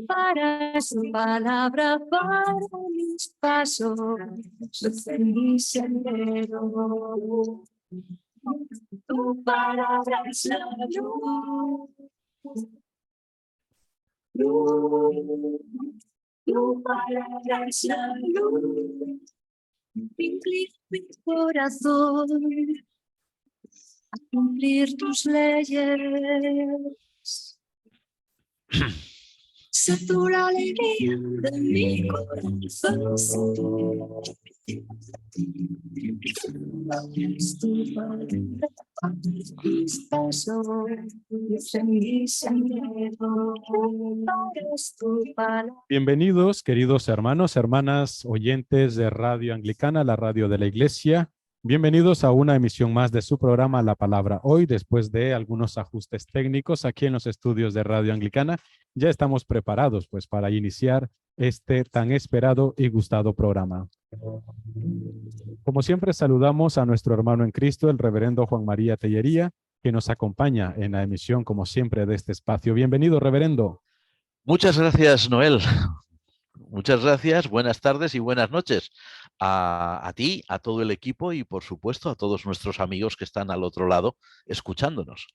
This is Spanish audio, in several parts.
Para su palabra, para mis pasos, en mi sendero. Tu palabra es la luz. Tu palabra es la luz. Inclina mi corazón a cumplir tus leyes. Sé tú la alegría de mi corazón. Tu palabra para mis pasos, en mi sendero. Es tu palabra. Bienvenidos, queridos hermanos, hermanas, oyentes de Radio Anglicana, la radio de la Iglesia. Bienvenidos a una emisión más de su programa La Palabra Hoy. Después de algunos ajustes técnicos aquí en los estudios de Radio Anglicana, ya estamos preparados pues para iniciar este tan esperado y gustado programa. Como siempre, saludamos a nuestro hermano en Cristo, el reverendo Juan María Tellería, que nos acompaña en la emisión, como siempre, de este espacio. Bienvenido, reverendo. Muchas gracias, Noel. Muchas gracias, buenas tardes y buenas noches a ti, a todo el equipo y, por supuesto, a todos nuestros amigos que están al otro lado escuchándonos.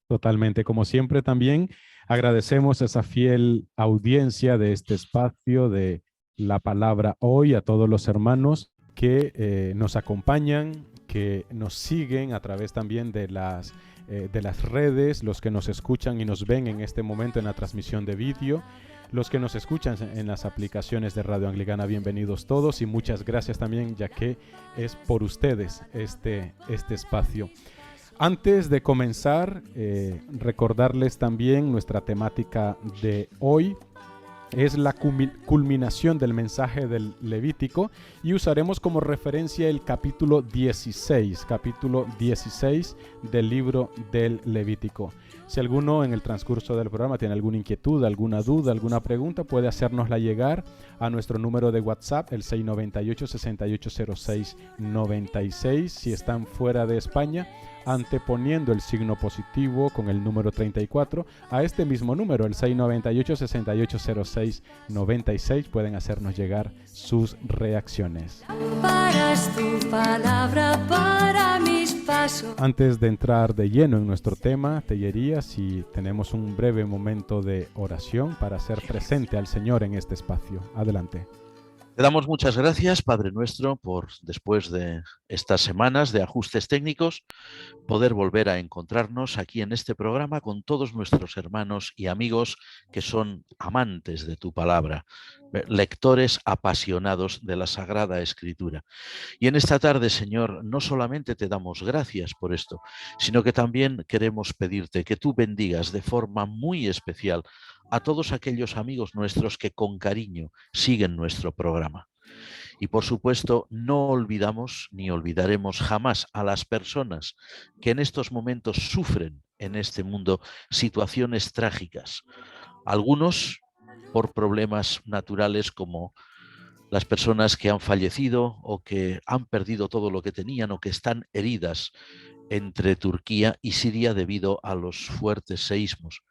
Totalmente, como siempre también agradecemos esa fiel audiencia de este espacio de La Palabra Hoy, a todos los hermanos que nos acompañan, que nos siguen a través también de las redes, los que nos escuchan y nos ven en este momento en la transmisión de vídeo, los que nos escuchan en las aplicaciones de Radio Anglicana, bienvenidos todos y muchas gracias también, ya que es por ustedes este espacio. Antes de comenzar, recordarles también nuestra temática de hoy. Es la culminación del mensaje del Levítico y usaremos como referencia el capítulo 16 del libro del Levítico. Si alguno en el transcurso del programa tiene alguna inquietud, alguna duda, alguna pregunta, puede hacérnosla llegar a nuestro número de WhatsApp, el 698-6806-96. Si están fuera de España, anteponiendo el signo positivo con el número 34 a este mismo número, el 698-6806-96, pueden hacernos llegar sus reacciones. Para tu palabra, para mis pasos. Antes de entrar de lleno en nuestro tema, Tellería, si tenemos un breve momento de oración para hacer presente al Señor en este espacio. Adelante. Te damos muchas gracias, Padre nuestro, por después de estas semanas de ajustes técnicos, poder volver a encontrarnos aquí en este programa con todos nuestros hermanos y amigos que son amantes de tu palabra, lectores apasionados de la Sagrada Escritura. Y en esta tarde, Señor, no solamente te damos gracias por esto, sino que también queremos pedirte que tú bendigas de forma muy especial a todos aquellos amigos nuestros que con cariño siguen nuestro programa. Y por supuesto, no olvidamos ni olvidaremos jamás a las personas que en estos momentos sufren en este mundo situaciones trágicas. Algunos por problemas naturales como las personas que han fallecido o que han perdido todo lo que tenían o que están heridas entre Turquía y Siria debido a los fuertes seísmos.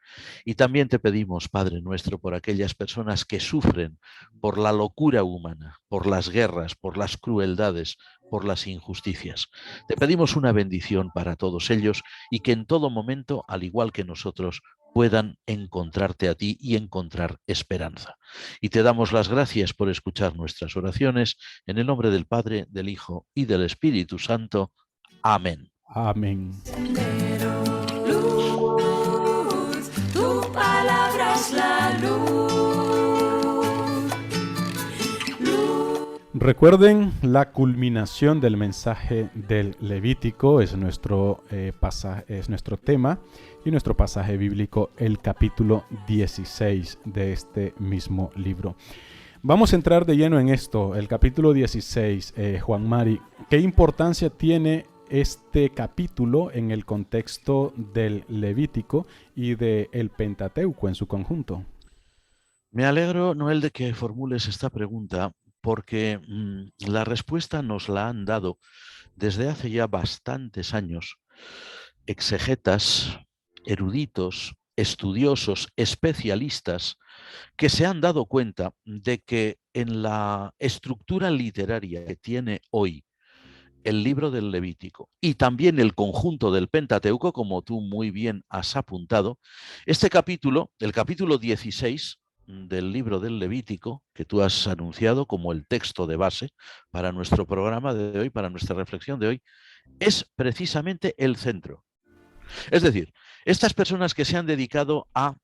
Y también te pedimos, Padre nuestro, por aquellas personas que sufren por la locura humana, por las guerras, por las crueldades, por las injusticias. Te pedimos una bendición para todos ellos y que en todo momento, al igual que nosotros, puedan encontrarte a ti y encontrar esperanza. Y te damos las gracias por escuchar nuestras oraciones en el nombre del Padre, del Hijo y del Espíritu Santo. Amén. Amén. Luz, tu palabra es la luz. Recuerden, la culminación del mensaje del Levítico es nuestro tema y nuestro pasaje bíblico, el capítulo 16 de este mismo libro. Vamos a entrar de lleno en esto, el capítulo 16, Juan Mari. ¿Qué importancia tiene este capítulo en el contexto del Levítico y del Pentateuco en su conjunto? Me alegro, Noel, de que formules esta pregunta porque la respuesta nos la han dado desde hace ya bastantes años exegetas, eruditos, estudiosos, especialistas, que se han dado cuenta de que en la estructura literaria que tiene hoy el libro del Levítico y también el conjunto del Pentateuco, como tú muy bien has apuntado, este capítulo, el capítulo 16 del libro del Levítico, que tú has anunciado como el texto de base para nuestro programa de hoy, para nuestra reflexión de hoy, es precisamente el centro. Es decir, estas personas que se han dedicado a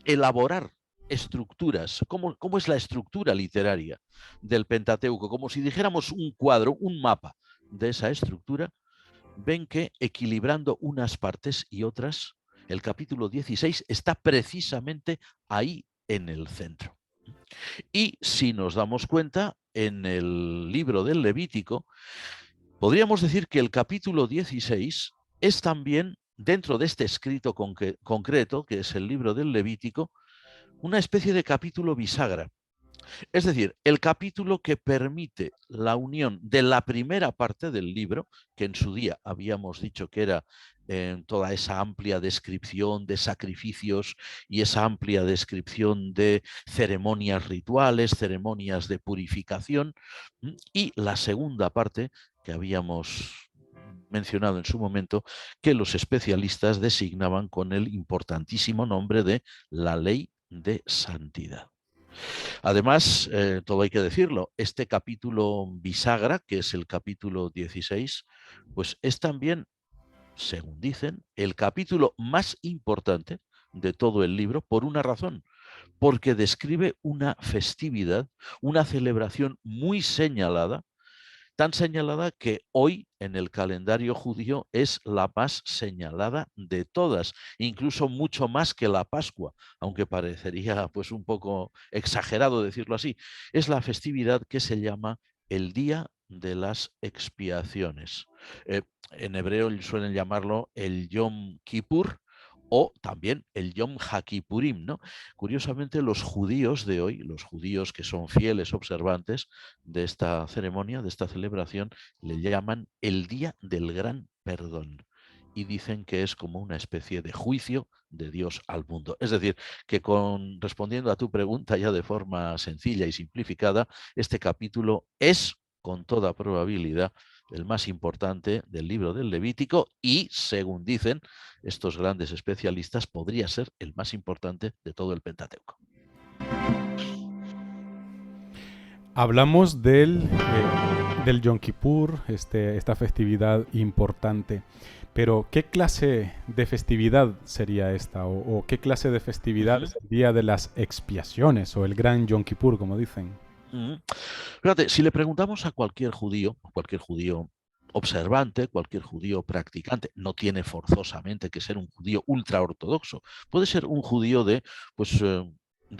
elaborar estructuras, ¿cómo es la estructura literaria del Pentateuco? Como si dijéramos un cuadro, un mapa de esa estructura, ven que equilibrando unas partes y otras, el capítulo 16 está precisamente ahí en el centro. Y si nos damos cuenta, en el libro del Levítico, podríamos decir que el capítulo 16 es también, dentro de este escrito concreto, que es el libro del Levítico, una especie de capítulo bisagra. Es decir, el capítulo que permite la unión de la primera parte del libro, que en su día habíamos dicho que era toda esa amplia descripción de sacrificios y esa amplia descripción de ceremonias rituales, ceremonias de purificación, y la segunda parte que habíamos mencionado en su momento, que los especialistas designaban con el importantísimo nombre de la ley de santidad. Además, todo hay que decirlo, este capítulo bisagra, que es el capítulo 16, pues es también, según dicen, el capítulo más importante de todo el libro por una razón, porque describe una festividad, una celebración muy señalada, tan señalada que hoy en el calendario judío es la más señalada de todas, incluso mucho más que la Pascua, aunque parecería pues un poco exagerado decirlo así. Es la festividad que se llama el Día de las Expiaciones. En hebreo suelen llamarlo el Yom Kippur, o también el Yom HaKippurim, ¿no? Curiosamente, los judíos de hoy, los judíos que son fieles observantes de esta ceremonia, de esta celebración, le llaman el Día del Gran Perdón y dicen que es como una especie de juicio de Dios al mundo. Es decir, que respondiendo a tu pregunta ya de forma sencilla y simplificada, este capítulo es, con toda probabilidad, el más importante del libro del Levítico y, según dicen estos grandes especialistas, podría ser el más importante de todo el Pentateuco. Hablamos del Yom Kippur, esta festividad importante, pero ¿qué clase de festividad sería esta? ¿O qué clase de festividad es el Día de las Expiaciones o el Gran Yom Kippur, como dicen? Fíjate, si le preguntamos a cualquier judío observante, cualquier judío practicante, no tiene forzosamente que ser un judío ultraortodoxo, puede ser un judío de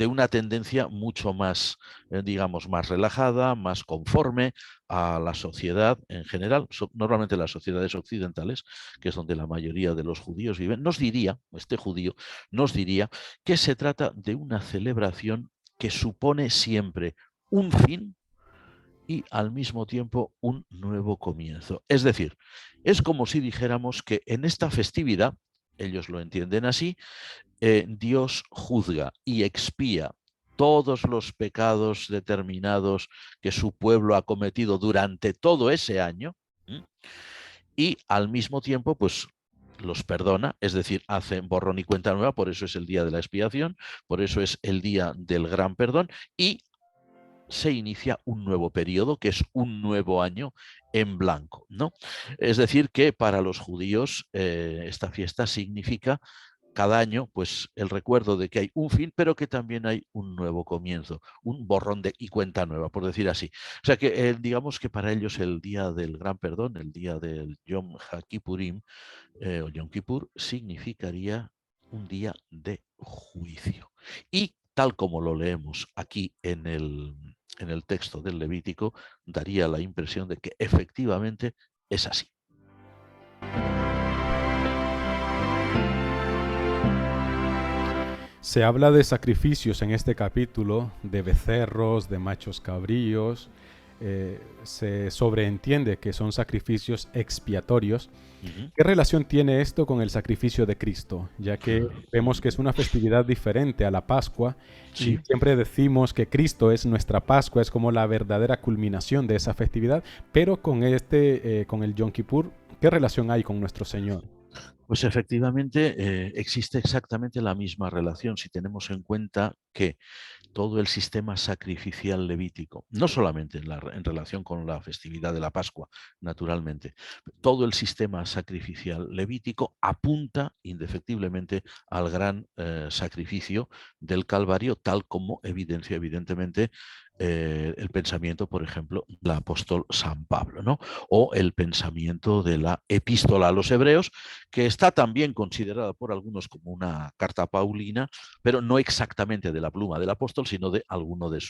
una tendencia mucho más, digamos, más relajada, más conforme a la sociedad en general, normalmente las sociedades occidentales, que es donde la mayoría de los judíos viven, este judío nos diría que se trata de una celebración que supone siempre un fin y al mismo tiempo un nuevo comienzo. Es decir, es como si dijéramos que en esta festividad, ellos lo entienden así, Dios juzga y expía todos los pecados determinados que su pueblo ha cometido durante todo ese año, y al mismo tiempo, pues los perdona, es decir, hace borrón y cuenta nueva, por eso es el día de la expiación, por eso es el día del gran perdón, y se inicia un nuevo periodo, que es un nuevo año en blanco, ¿no? Es decir, que para los judíos esta fiesta significa cada año pues el recuerdo de que hay un fin, pero que también hay un nuevo comienzo, un borrón y cuenta nueva, por decir así. O sea que digamos que para ellos el día del gran perdón, el día del Yom HaKippurim o Yom Kippur, significaría un día de juicio. Y tal como lo leemos aquí en el texto del Levítico, daría la impresión de que efectivamente es así. Se habla de sacrificios en este capítulo, de becerros, de machos cabríos. se sobreentiende que son sacrificios expiatorios. Ujú. ¿Qué relación tiene esto con el sacrificio de Cristo? Ya que vemos que es una festividad diferente a la Pascua y Sí. siempre decimos que Cristo es nuestra Pascua, es como la verdadera culminación de esa festividad, pero con el Yom Kippur, ¿qué relación hay con nuestro Señor? Pues efectivamente existe exactamente la misma relación si tenemos en cuenta que todo el sistema sacrificial levítico, no solamente en relación con la festividad de la Pascua, naturalmente, todo el sistema sacrificial levítico apunta indefectiblemente al gran sacrificio del Calvario, tal como evidencia evidentemente el pensamiento, por ejemplo, del apóstol San Pablo, ¿no? O el pensamiento de la epístola a los hebreos, que está también considerada por algunos como una carta paulina, pero no exactamente de la pluma del apóstol, sino de alguno de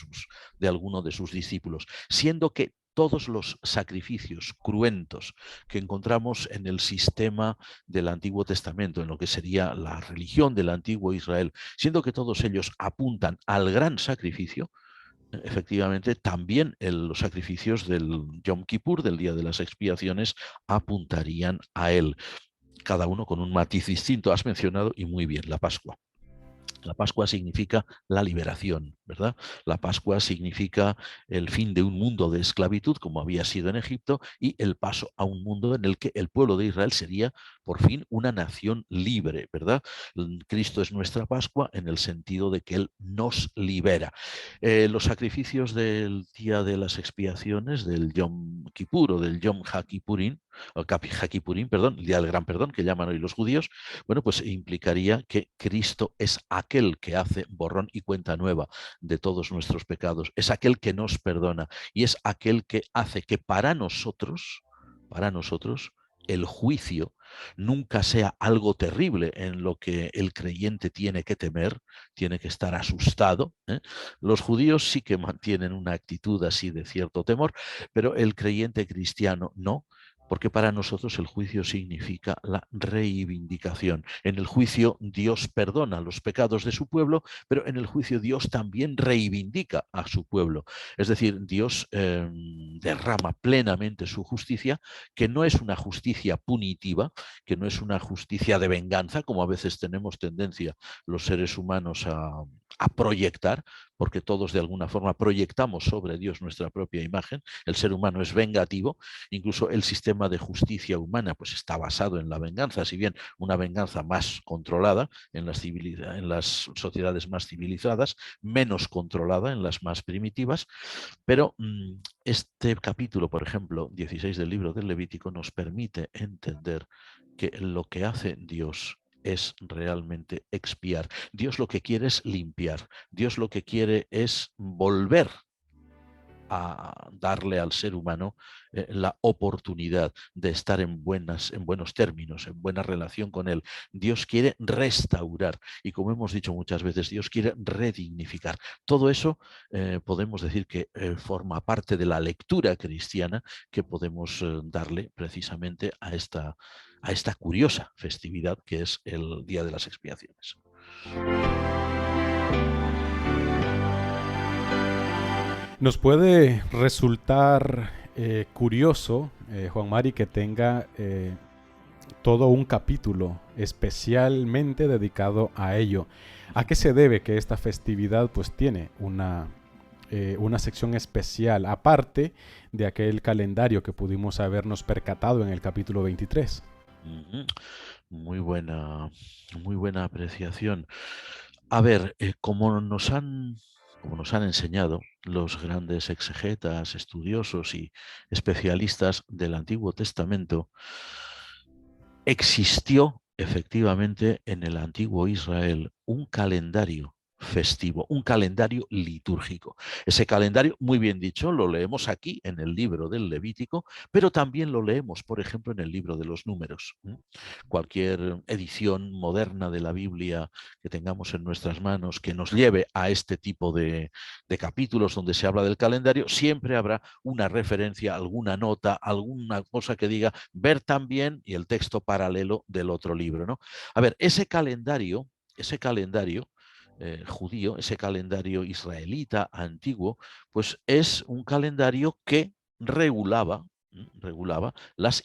sus discípulos, siendo que todos los sacrificios cruentos que encontramos en el sistema del Antiguo Testamento, en lo que sería la religión del antiguo Israel, siendo que todos ellos apuntan al gran sacrificio, efectivamente, también los sacrificios del Yom Kippur, del Día de las Expiaciones, apuntarían a él, cada uno con un matiz distinto. Has mencionado, y muy bien, la Pascua. La Pascua significa la liberación, ¿verdad? La Pascua significa el fin de un mundo de esclavitud, como había sido en Egipto, y el paso a un mundo en el que el pueblo de Israel sería, por fin, una nación libre, ¿verdad? Cristo es nuestra Pascua en el sentido de que Él nos libera. Los sacrificios del Día de las Expiaciones, del Yom Kippur o del Yom HaKippurim, o HaKippurim, perdón, el Día del Gran Perdón, que llaman hoy los judíos, bueno, pues implicaría que Cristo es aquel que hace borrón y cuenta nueva de todos nuestros pecados, es aquel que nos perdona y es aquel que hace que para nosotros, el juicio nunca sea algo terrible en lo que el creyente tiene que temer, tiene que estar asustado, ¿eh? Los judíos sí que mantienen una actitud así de cierto temor, pero el creyente cristiano no, porque para nosotros el juicio significa la reivindicación. En el juicio Dios perdona los pecados de su pueblo, pero en el juicio Dios también reivindica a su pueblo. Es decir, Dios derrama plenamente su justicia, que no es una justicia punitiva, que no es una justicia de venganza, como a veces tenemos tendencia los seres humanos a proyectar, porque todos de alguna forma proyectamos sobre Dios nuestra propia imagen. El ser humano es vengativo, incluso el sistema de justicia humana pues está basado en la venganza, si bien una venganza más controlada en las sociedades más civilizadas, menos controlada en las más primitivas, pero este capítulo, por ejemplo, 16 del libro del Levítico, nos permite entender que lo que hace Dios es realmente expiar. Dios lo que quiere es limpiar. Dios lo que quiere es volver a darle al ser humano la oportunidad de estar en buenos términos, en buena relación con él. Dios quiere restaurar y, como hemos dicho muchas veces, Dios quiere redignificar. Todo eso podemos decir que forma parte de la lectura cristiana que podemos darle precisamente a esta curiosa festividad que es el Día de las Expiaciones. Nos puede resultar curioso, Juan Mari, que tenga todo un capítulo especialmente dedicado a ello. ¿A qué se debe que esta festividad pues tiene una sección especial, aparte de aquel calendario que pudimos habernos percatado en el capítulo 23? Uh-huh. Muy buena apreciación. A ver, como nos han enseñado los grandes exegetas, estudiosos y especialistas del Antiguo Testamento, existió efectivamente en el antiguo Israel un calendario festivo, un calendario litúrgico. Ese calendario, muy bien dicho, lo leemos aquí en el libro del Levítico, pero también lo leemos, por ejemplo, en el libro de los Números. Cualquier edición moderna de la Biblia que tengamos en nuestras manos que nos lleve a este tipo de capítulos donde se habla del calendario, siempre habrá una referencia, alguna nota, alguna cosa que diga ver también y el texto paralelo del otro libro, ¿no? A ver, ese calendario judío, ese calendario israelita antiguo, pues es un calendario que regulaba las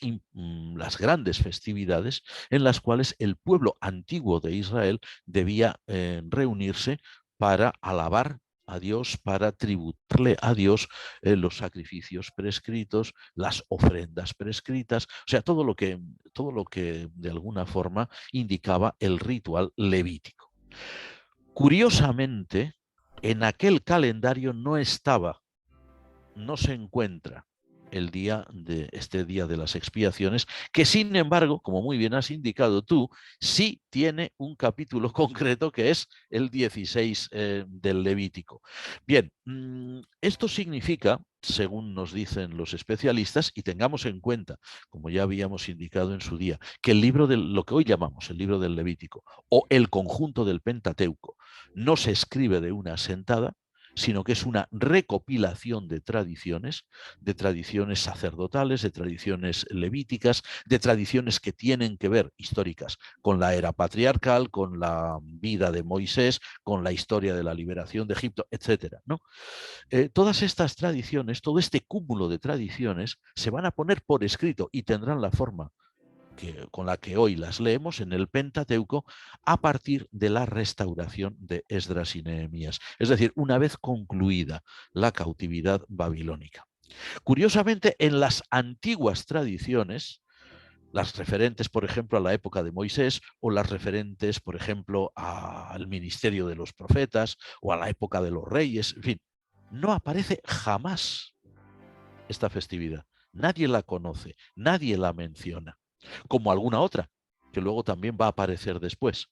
grandes festividades en las cuales el pueblo antiguo de Israel debía reunirse para alabar a Dios, para tributarle a Dios los sacrificios prescritos, las ofrendas prescritas, o sea, todo lo que de alguna forma indicaba el ritual levítico. Curiosamente, en aquel calendario no se encuentra este día de las expiaciones, que sin embargo, como muy bien has indicado tú, sí tiene un capítulo concreto que es el 16 del Levítico. Bien, esto significa, según nos dicen los especialistas, y tengamos en cuenta, como ya habíamos indicado en su día, que el libro de lo que hoy llamamos el libro del Levítico o el conjunto del Pentateuco no se escribe de una sentada, sino que es una recopilación de tradiciones sacerdotales, de tradiciones levíticas, de tradiciones que tienen que ver, históricas, con la era patriarcal, con la vida de Moisés, con la historia de la liberación de Egipto, etcétera, ¿no? Todas estas tradiciones, todo este cúmulo de tradiciones, se van a poner por escrito y tendrán la forma con la que hoy las leemos en el Pentateuco a partir de la restauración de Esdras y Nehemías, es decir, una vez concluida la cautividad babilónica. Curiosamente, en las antiguas tradiciones, las referentes, por ejemplo, a la época de Moisés o las referentes, por ejemplo, al ministerio de los profetas o a la época de los reyes, en fin, no aparece jamás esta festividad. Nadie la conoce, nadie la menciona, como alguna otra que luego también va a aparecer después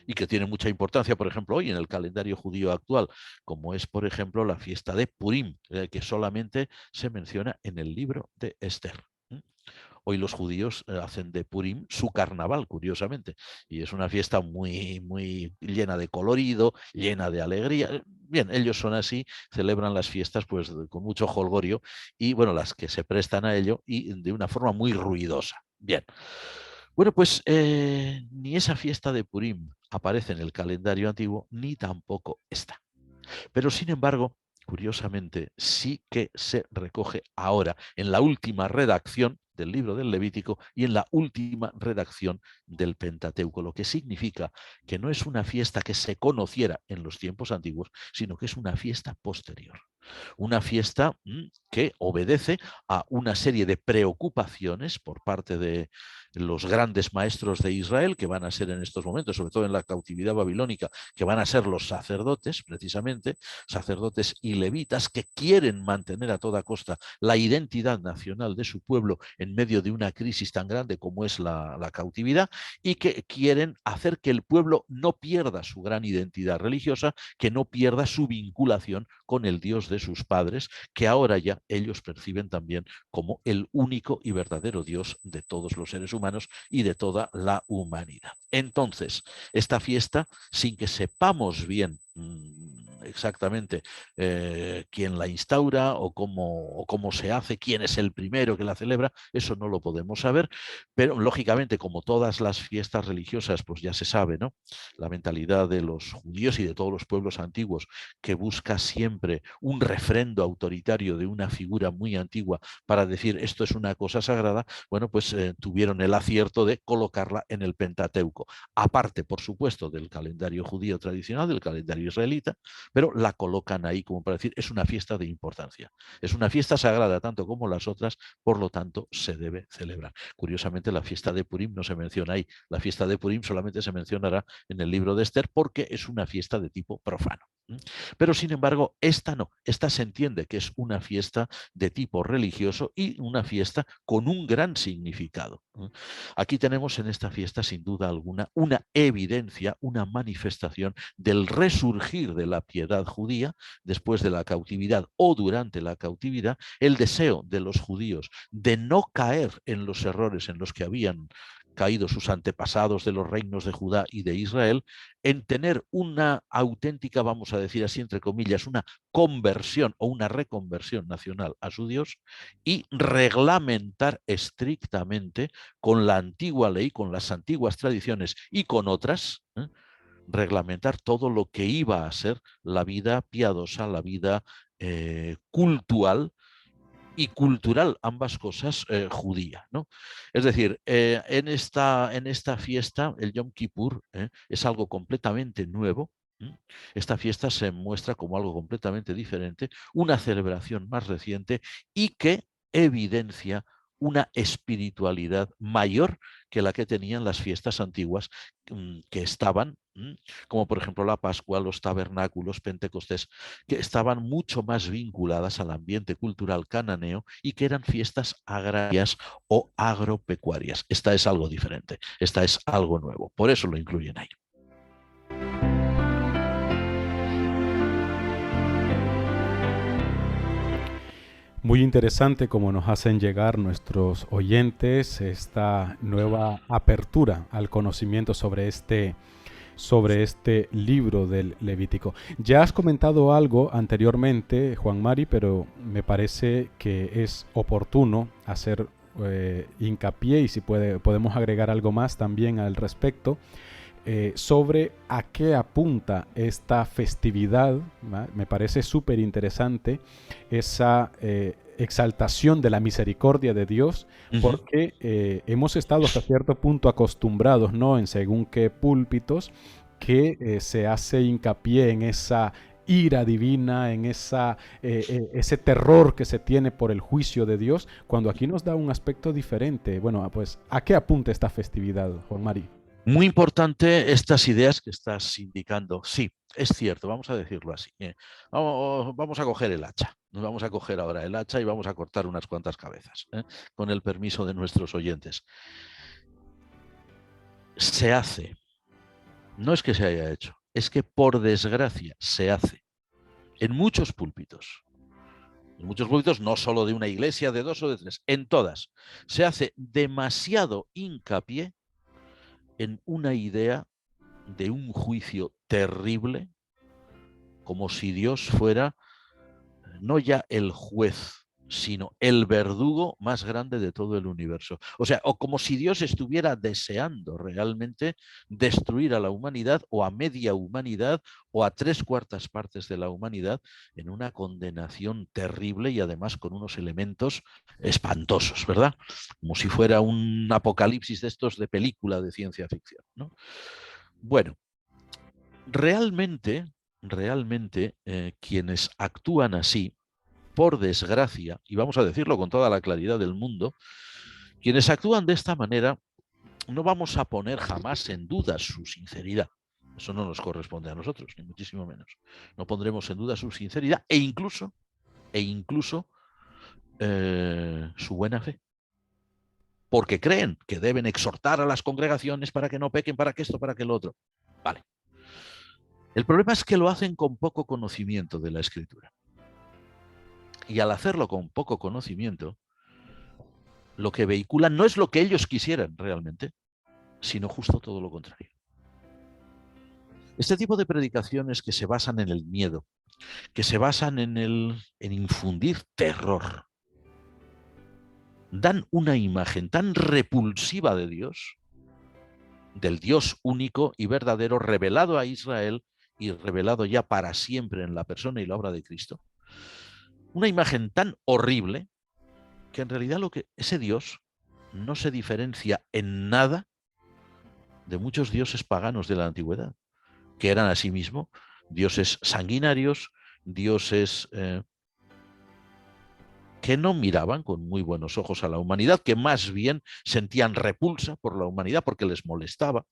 y que tiene mucha importancia, por ejemplo, hoy en el calendario judío actual, como es, por ejemplo, la fiesta de Purim, que solamente se menciona en el libro de Esther. Hoy los judíos hacen de Purim su carnaval, curiosamente, y es una fiesta muy, muy llena de colorido, llena de alegría. Bien, ellos son así, celebran las fiestas pues con mucho jolgorio y bueno, las que se prestan a ello y de una forma muy ruidosa. Bien, bueno, pues ni esa fiesta de Purim aparece en el calendario antiguo, ni tampoco esta. Pero sin embargo, curiosamente, sí que se recoge ahora en la última redacción del libro del Levítico y en la última redacción del Pentateuco, lo que significa que no es una fiesta que se conociera en los tiempos antiguos, sino que es una fiesta posterior. Una fiesta que obedece a una serie de preocupaciones por parte de los grandes maestros de Israel, que van a ser en estos momentos, sobre todo en la cautividad babilónica, que van a ser los sacerdotes, precisamente, sacerdotes y levitas, que quieren mantener a toda costa la identidad nacional de su pueblo en medio de una crisis tan grande como es la cautividad, y que quieren hacer que el pueblo no pierda su gran identidad religiosa, que no pierda su vinculación con el Dios de sus padres, que ahora ya ellos perciben también como el único y verdadero Dios de todos los seres humanos y de toda la humanidad. Entonces, esta fiesta, sin que sepamos bien exactamente quién la instaura o cómo se hace, quién es el primero que la celebra, eso no lo podemos saber, pero lógicamente, como todas las fiestas religiosas, pues ya se sabe, ¿no? La mentalidad de los judíos y de todos los pueblos antiguos, que busca siempre un refrendo autoritario de una figura muy antigua para decir esto es una cosa sagrada, bueno, pues tuvieron el acierto de colocarla en el Pentateuco, aparte, por supuesto, del calendario judío tradicional, del calendario israelita, pero la colocan ahí como para decir es una fiesta de importancia, es una fiesta sagrada tanto como las otras, por lo tanto se debe celebrar. Curiosamente, la fiesta de Purim no se menciona ahí, la fiesta de Purim solamente se mencionará en el libro de Esther porque es una fiesta de tipo profano. Pero sin embargo, esta no, esta se entiende que es una fiesta de tipo religioso y una fiesta con un gran significado. Aquí tenemos en esta fiesta, sin duda alguna, una evidencia, una manifestación del resurgir de la piedad judía después de la cautividad o durante la cautividad, el deseo de los judíos de no caer en los errores en los que habían caído sus antepasados de los reinos de Judá y de Israel, en tener una auténtica, vamos a decir así, entre comillas, una conversión o una reconversión nacional a su Dios y reglamentar estrictamente con la antigua ley, con las antiguas tradiciones y con otras, reglamentar todo lo que iba a ser la vida piadosa, la vida cultural y cultural, ambas cosas, judía, ¿no? Es decir, en esta fiesta, el Yom Kippur, es algo completamente nuevo. Esta fiesta se muestra como algo completamente diferente, una celebración más reciente y que evidencia una espiritualidad mayor que la que tenían las fiestas antiguas, que estaban, como por ejemplo la Pascua, los tabernáculos, Pentecostés, que estaban mucho más vinculadas al ambiente cultural cananeo y que eran fiestas agrarias o agropecuarias. Esta es algo diferente, esta es algo nuevo, por eso lo incluyen ahí. Muy interesante como nos hacen llegar nuestros oyentes esta nueva apertura al conocimiento sobre este libro del Levítico. Ya has comentado algo anteriormente, Juan Mari, pero me parece que es oportuno hacer hincapié y si podemos agregar algo más también al respecto. Sobre a qué apunta esta festividad, ¿va? Me parece súper interesante esa exaltación de la misericordia de Dios, porque hemos estado hasta cierto punto acostumbrados, ¿no? En según qué púlpitos, que se hace hincapié en esa ira divina, en ese terror que se tiene por el juicio de Dios, cuando aquí nos da un aspecto diferente. Bueno, pues, ¿a qué apunta esta festividad, Juan Mari? Muy importante estas ideas que estás indicando. Sí, es cierto, vamos a decirlo así. Vamos a coger el hacha. Nos vamos a coger ahora el hacha y vamos a cortar unas cuantas cabezas, con el permiso de nuestros oyentes. Se hace. No es que se haya hecho, es que por desgracia se hace. En muchos púlpitos. En muchos púlpitos, no solo de una iglesia, de dos o de tres, en todas. Se hace demasiado hincapié en una idea de un juicio terrible, como si Dios fuera no ya el juez, sino el verdugo más grande de todo el universo. O sea, o como si Dios estuviera deseando realmente destruir a la humanidad o a media humanidad o a 3/4 partes de la humanidad en una condenación terrible y además con unos elementos espantosos, ¿verdad? Como si fuera un apocalipsis de estos de película de ciencia ficción, ¿no? Bueno, realmente quienes actúan así, por desgracia, y vamos a decirlo con toda la claridad del mundo, quienes actúan de esta manera no vamos a poner jamás en duda su sinceridad. Eso no nos corresponde a nosotros, ni muchísimo menos. No pondremos en duda su sinceridad e incluso su buena fe. Porque creen que deben exhortar a las congregaciones para que no pequen, para que esto, para que lo otro. Vale. El problema es que lo hacen con poco conocimiento de la Escritura. Y al hacerlo con poco conocimiento, lo que vehiculan no es lo que ellos quisieran realmente, sino justo todo lo contrario. Este tipo de predicaciones que se basan en el miedo, que se basan en infundir terror, dan una imagen tan repulsiva de Dios, del Dios único y verdadero, revelado a Israel y revelado ya para siempre en la persona y la obra de Cristo. Una imagen tan horrible que en realidad ese Dios no se diferencia en nada de muchos dioses paganos de la antigüedad, que eran asimismo dioses sanguinarios, dioses que no miraban con muy buenos ojos a la humanidad, que más bien sentían repulsa por la humanidad porque les molestaba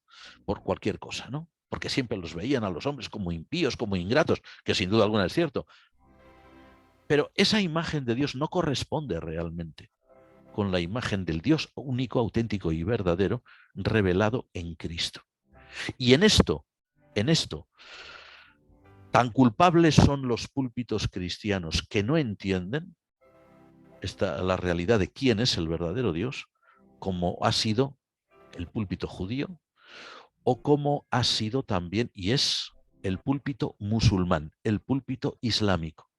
por cualquier cosa, ¿no? Porque siempre los veían a los hombres como impíos, como ingratos, que sin duda alguna es cierto. Pero esa imagen de Dios no corresponde realmente con la imagen del Dios único, auténtico y verdadero, revelado en Cristo. Y en esto, tan culpables son los púlpitos cristianos que no entienden la realidad de quién es el verdadero Dios, como ha sido el púlpito judío, o como ha sido también y es el púlpito musulmán, el púlpito islámico.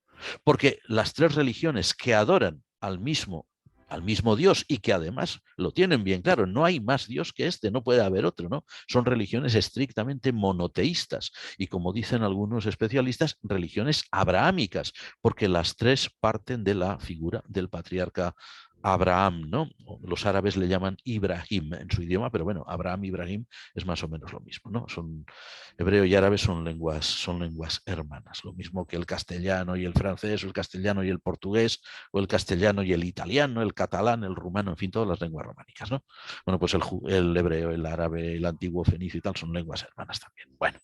Porque las tres religiones que adoran al mismo al mismo Dios y que además lo tienen bien claro, no hay más Dios que este, no puede haber otro, ¿no? Son religiones estrictamente monoteístas y, como dicen algunos especialistas, religiones abrahámicas, porque las tres parten de la figura del patriarca Abraham, ¿no? Los árabes le llaman Ibrahim en su idioma, pero bueno, Abraham y Ibrahim es más o menos lo mismo, ¿no? Hebreo y árabe son lenguas hermanas, lo mismo que el castellano y el francés, o el castellano y el portugués, o el castellano y el italiano, el catalán, el rumano, en fin, todas las lenguas románicas, ¿no? Bueno, pues el hebreo, el árabe, el antiguo fenicio y tal son lenguas hermanas también. Bueno,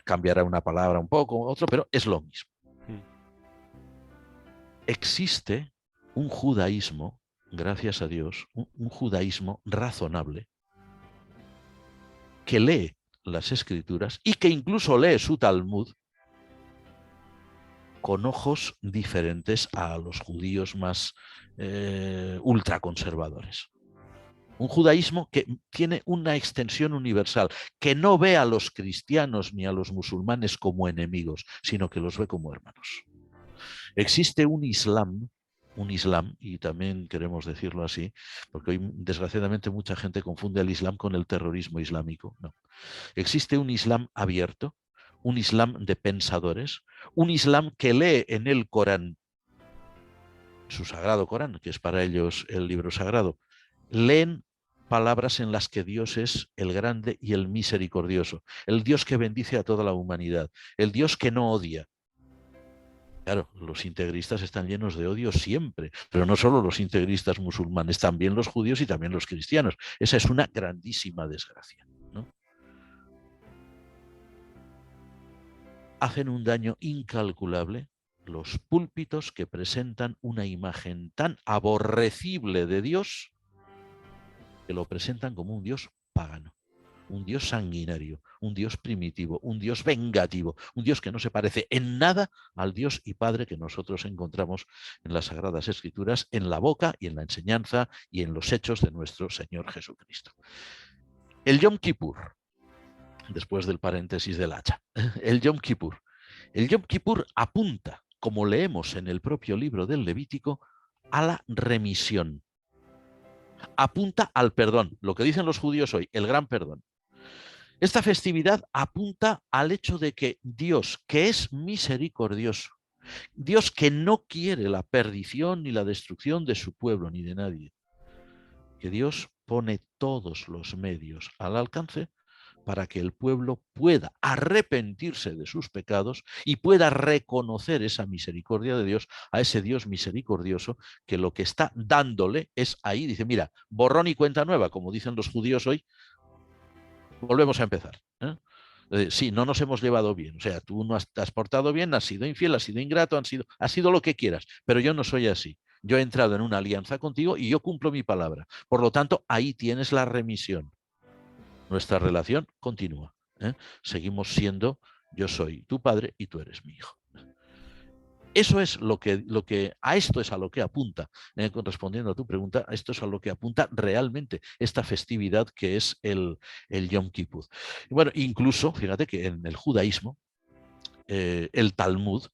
cambiará una palabra un poco, otro, pero es lo mismo. Existe un judaísmo, gracias a Dios, un judaísmo razonable que lee las escrituras y que incluso lee su Talmud con ojos diferentes a los judíos más ultraconservadores. Un judaísmo que tiene una extensión universal, que no ve a los cristianos ni a los musulmanes como enemigos, sino que los ve como hermanos. Existe un Islam, y también queremos decirlo así, porque hoy desgraciadamente mucha gente confunde el Islam con el terrorismo islámico. No. Existe un Islam abierto, un Islam de pensadores, un Islam que lee en el Corán, su sagrado Corán, que es para ellos el libro sagrado, leen palabras en las que Dios es el grande y el misericordioso, el Dios que bendice a toda la humanidad, el Dios que no odia. Claro, los integristas están llenos de odio siempre, pero no solo los integristas musulmanes, también los judíos y también los cristianos. Esa es una grandísima desgracia, ¿no? Hacen un daño incalculable los púlpitos que presentan una imagen tan aborrecible de Dios que lo presentan como un Dios pagano, un Dios sanguinario, un Dios primitivo, un Dios vengativo, un Dios que no se parece en nada al Dios y Padre que nosotros encontramos en las Sagradas Escrituras, en la boca y en la enseñanza y en los hechos de nuestro Señor Jesucristo. El Yom Kippur, después del paréntesis del hacha, el Yom Kippur. El Yom Kippur apunta, como leemos en el propio libro del Levítico, a la remisión. Apunta al perdón, lo que dicen los judíos hoy, el gran perdón. Esta festividad apunta al hecho de que Dios, que es misericordioso, Dios que no quiere la perdición ni la destrucción de su pueblo ni de nadie, que Dios pone todos los medios al alcance para que el pueblo pueda arrepentirse de sus pecados y pueda reconocer esa misericordia de Dios, a ese Dios misericordioso que lo que está dándole es ahí, dice, mira, borrón y cuenta nueva, como dicen los judíos hoy, volvemos a empezar. Sí, no nos hemos llevado bien, o sea, tú no te has portado bien, has sido infiel, has sido ingrato, has sido lo que quieras, pero yo no soy así. Yo he entrado en una alianza contigo y yo cumplo mi palabra. Por lo tanto, ahí tienes la remisión. Nuestra relación continúa. Seguimos siendo, yo soy tu padre y tú eres mi hijo. Eso es a esto es a lo que apunta, respondiendo a tu pregunta, esto es a lo que apunta realmente esta festividad que es el Yom Kippur. Y bueno, incluso, fíjate que en el judaísmo, el Talmud,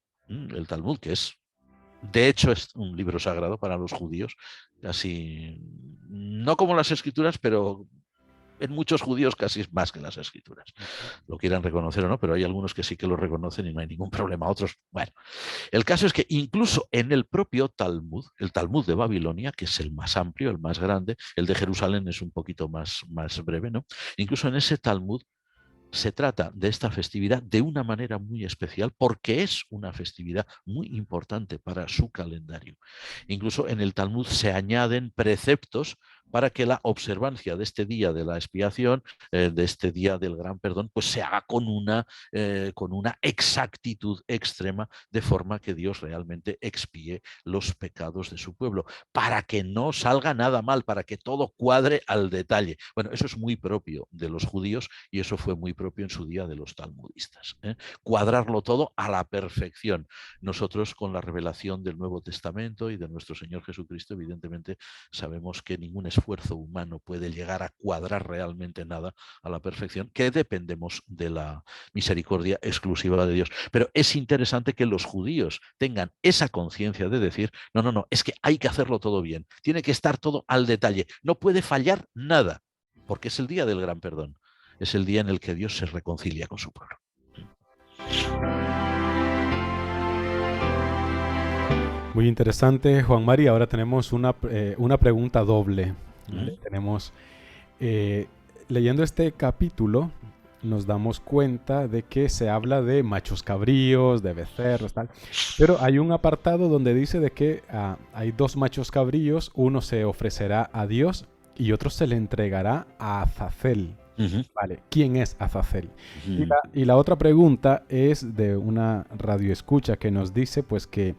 que es, de hecho, es un libro sagrado para los judíos, casi, no como las escrituras, pero en muchos judíos casi es más que las escrituras. Lo quieran reconocer o no, pero hay algunos que sí que lo reconocen y no hay ningún problema. Otros, bueno. El caso es que incluso en el propio Talmud, el Talmud de Babilonia, que es el más amplio, el más grande, el de Jerusalén es un poquito más breve, ¿no? Incluso en ese Talmud se trata de esta festividad de una manera muy especial porque es una festividad muy importante para su calendario. Incluso en el Talmud se añaden preceptos para que la observancia de este día de la expiación, de este día del gran perdón, pues se haga con una exactitud extrema, de forma que Dios realmente expíe los pecados de su pueblo, para que no salga nada mal, para que todo cuadre al detalle. Bueno, eso es muy propio de los judíos y eso fue muy propio en su día de los talmudistas. Cuadrarlo todo a la perfección. Nosotros, con la revelación del Nuevo Testamento y de nuestro Señor Jesucristo, evidentemente sabemos que ningún esfuerzo humano puede llegar a cuadrar realmente nada a la perfección, que dependemos de la misericordia exclusiva de Dios. Pero es interesante que los judíos tengan esa conciencia de decir, no, no, no, es que hay que hacerlo todo bien, tiene que estar todo al detalle, no puede fallar nada, porque es el día del gran perdón, es el día en el que Dios se reconcilia con su pueblo. Muy interesante, Juan Mari. Ahora tenemos una pregunta doble. ¿Vale? Tenemos, leyendo este capítulo, nos damos cuenta de que se habla de machos cabríos, de becerros, tal. Pero hay un apartado donde dice de que hay dos machos cabríos, uno se ofrecerá a Dios y otro se le entregará a Azazel. Vale, ¿quién es Azazel? Y la otra pregunta es de una radioescucha que nos dice pues que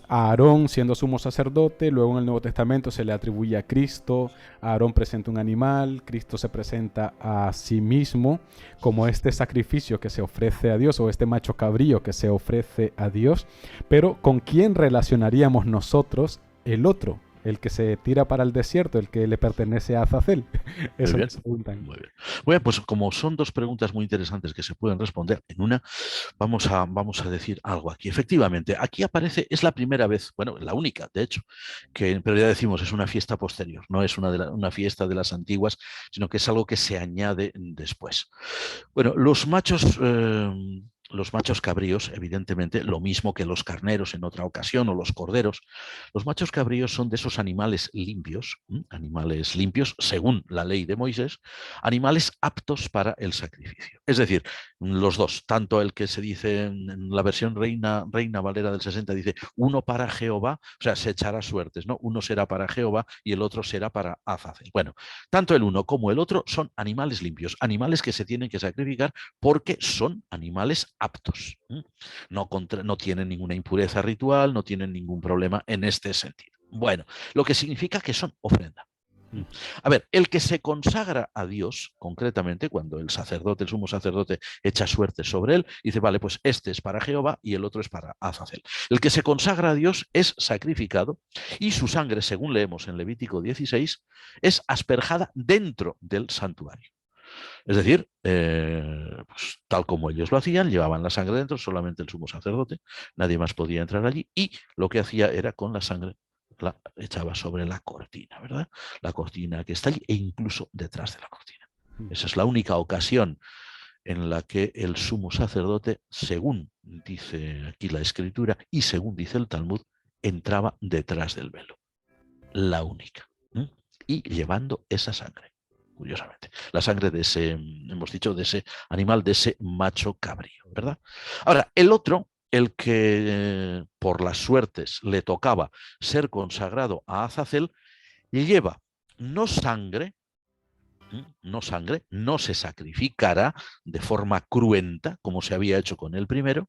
a Aarón, siendo sumo sacerdote, luego en el Nuevo Testamento se le atribuye a Cristo, Aarón presenta un animal, Cristo se presenta a sí mismo como este sacrificio que se ofrece a Dios, o este macho cabrío que se ofrece a Dios, pero ¿con quién relacionaríamos nosotros el otro? El que se tira para el desierto, el que le pertenece a Azazel. Eso nos preguntan. Muy bien. Bueno, pues como son dos preguntas muy interesantes que se pueden responder en una, vamos a decir algo aquí. Efectivamente, aquí aparece, es la primera vez, bueno, la única, de hecho, pero ya decimos, es una fiesta posterior, no es una fiesta de las antiguas, sino que es algo que se añade después. Bueno, los machos cabríos, evidentemente, lo mismo que los carneros en otra ocasión o los corderos, los machos cabríos son de esos animales limpios según la ley de Moisés, animales aptos para el sacrificio. Es decir, los dos, tanto el que se dice en la versión Reina Valera del 60, dice uno para Jehová, o sea, se echará suertes, ¿no? Uno será para Jehová y el otro será para Azazel. Bueno, tanto el uno como el otro son animales limpios, animales que se tienen que sacrificar porque son animales aptos. No tienen ninguna impureza ritual, no tienen ningún problema en este sentido. Bueno, lo que significa que son ofrenda. A ver, el que se consagra a Dios, concretamente, cuando el sumo sacerdote, echa suerte sobre él, dice, vale, pues este es para Jehová y el otro es para Azazel. El que se consagra a Dios es sacrificado y su sangre, según leemos en Levítico 16, es asperjada dentro del santuario. Es decir, pues, tal como ellos lo hacían, llevaban la sangre dentro, solamente el sumo sacerdote, nadie más podía entrar allí, y lo que hacía era con la sangre la echaba sobre la cortina, ¿verdad? La cortina que está allí e incluso detrás de la cortina. Esa es la única ocasión en la que el sumo sacerdote, según dice aquí la Escritura y según dice el Talmud, entraba detrás del velo. La única. Y llevando esa sangre. Curiosamente, la sangre de ese, hemos dicho, de ese animal, de ese macho cabrío, ¿verdad? Ahora, el otro, el que por las suertes le tocaba ser consagrado a Azazel, lleva no sangre, no se sacrificará de forma cruenta, como se había hecho con el primero,